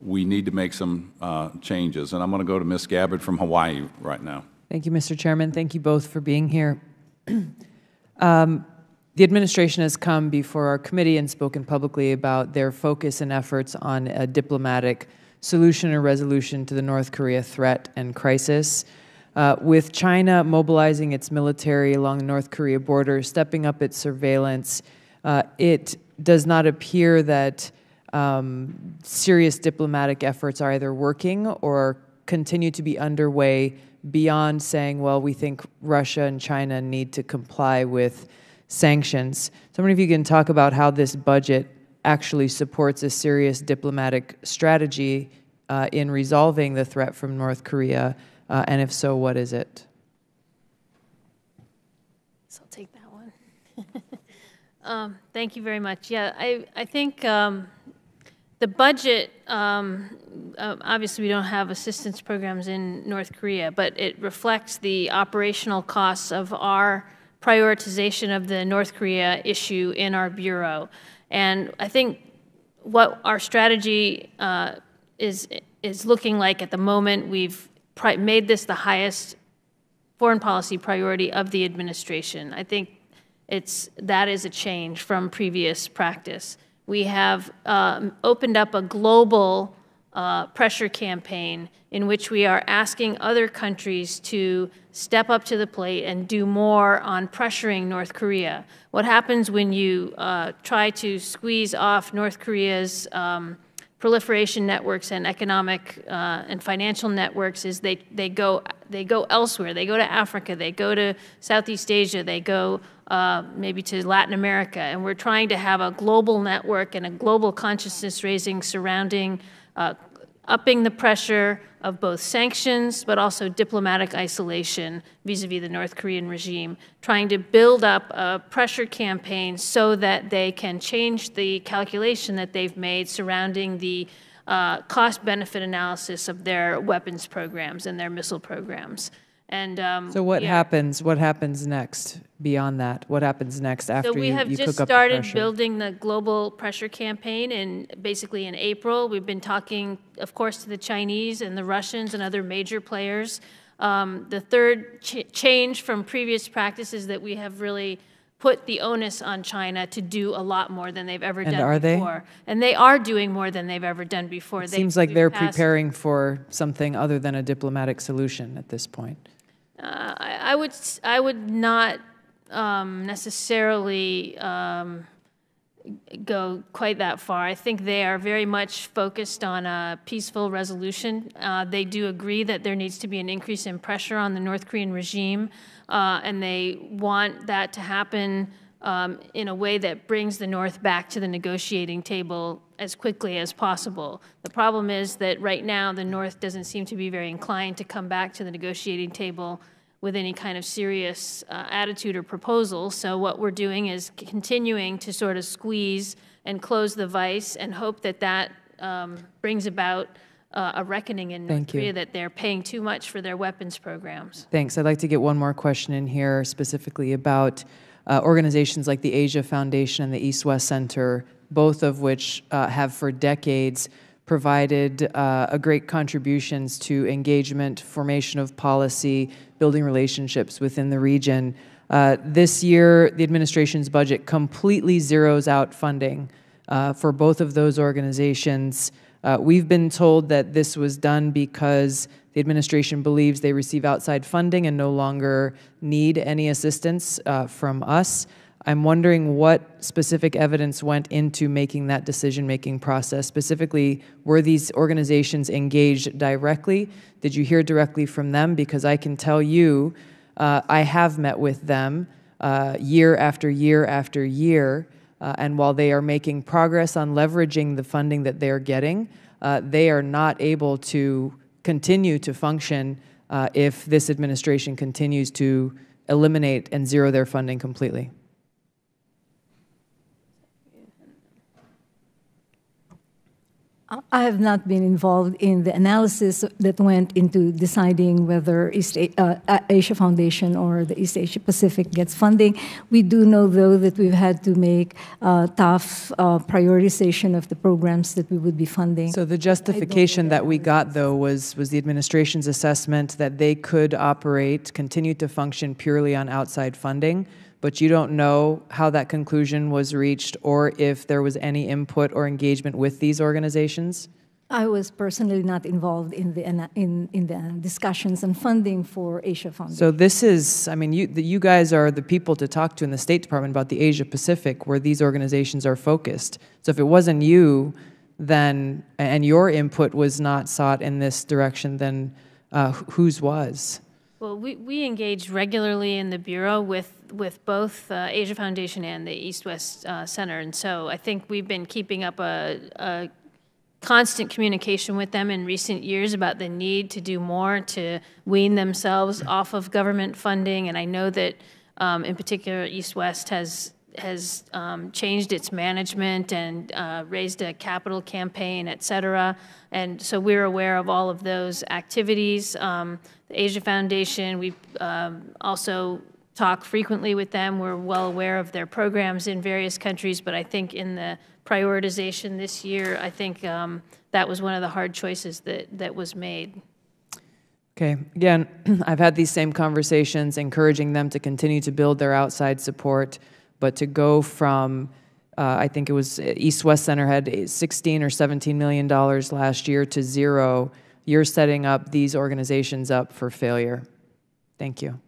we need to make some changes. And I'm going to go to Ms. Gabbard from Hawaii right now. Thank you, Mr. Chairman. Thank you both for being here. The administration has come before our committee and spoken publicly about their focus and efforts on a diplomatic solution or resolution to the North Korea threat and crisis. With China mobilizing its military along the North Korea border, stepping up its surveillance, it does not appear that serious diplomatic efforts are either working or continue to be underway beyond saying, well, we think Russia and China need to comply with sanctions. So I wonder if you can talk about how this budget actually supports a serious diplomatic strategy in resolving the threat from North Korea, and if so, what is it? So I'll take that one. Thank you very much. Yeah, I think the budget, obviously we don't have assistance programs in North Korea, but it reflects the operational costs of our prioritization of the North Korea issue in our Bureau. And I think what our strategy is looking like at the moment, we've made this the highest foreign policy priority of the administration. I think that is a change from previous practice. We have opened up a global pressure campaign in which we are asking other countries to step up to the plate and do more on pressuring North Korea. What happens when you try to squeeze off North Korea's proliferation networks and economic and financial networks is they go elsewhere. They go to Africa, they go to Southeast Asia, they go maybe to Latin America, and we're trying to have a global network and a global consciousness raising surrounding upping the pressure of both sanctions but also diplomatic isolation vis-a-vis the North Korean regime, trying to build up a pressure campaign so that they can change the calculation that they've made surrounding the cost-benefit analysis of their weapons programs and their missile programs. And so what happens? What happens next beyond that? What happens next after you cook up the pressure? So we have just started building the global pressure campaign, and basically in April we've been talking, of course, to the Chinese and the Russians and other major players. The third change from previous practice is that we have really put the onus on China to do a lot more than they've ever done before. They? And they are doing more than they've ever done before. It seems like they're preparing for something other than a diplomatic solution at this point. I would not necessarily go quite that far. I think they are very much focused on a peaceful resolution. They do agree that there needs to be an increase in pressure on the North Korean regime, and they want that to happen in a way that brings the North back to the negotiating table as quickly as possible. The problem is that right now the North doesn't seem to be very inclined to come back to the negotiating table with any kind of serious attitude or proposal. So what we're doing is continuing to sort of squeeze and close the vice and hope that that brings about a reckoning in North Korea that they're paying too much for their weapons programs. Thanks. I'd like to get one more question in here specifically about organizations like the Asia Foundation and the East-West Center, both of which have for decades provided great contributions to engagement, formation of policy, building relationships within the region. This year, the administration's budget completely zeroes out funding for both of those organizations. We've been told that this was done because the administration believes they receive outside funding and no longer need any assistance from us. I'm wondering what specific evidence went into making that decision-making process. Specifically, were these organizations engaged directly? Did you hear directly from them? Because I can tell you, I have met with them year after year after year, and while they are making progress on leveraging the funding that they are getting, they are not able to continue to function if this administration continues to eliminate and zero their funding completely. I have not been involved in the analysis that went into deciding whether Asia Foundation or the East Asia Pacific gets funding. We do know, though, that we've had to make tough prioritization of the programs that we would be funding. So the justification that we got, though, was the administration's assessment that they could continue to function purely on outside funding, but you don't know how that conclusion was reached or if there was any input or engagement with these organizations? I was personally not involved in the discussions on funding for Asia Foundation. So this is, I mean, you guys are the people to talk to in the State Department about the Asia Pacific, where these organizations are focused. So if it wasn't you, then, and your input was not sought in this direction, then whose was? Well, we engage regularly in the Bureau with both Asia Foundation and the East-West Center, and so I think we've been keeping up a constant communication with them in recent years about the need to do more to wean themselves off of government funding, and I know that in particular East-West has changed its management and raised a capital campaign, et cetera. And so we're aware of all of those activities. The Asia Foundation, we also talk frequently with them. We're well aware of their programs in various countries, but I think in the prioritization this year, I think that was one of the hard choices that was made. Okay, again, I've had these same conversations, encouraging them to continue to build their outside support, but to go from, I think it was East-West Center had $16 or $17 million last year to zero, you're setting up these organizations up for failure. Thank you.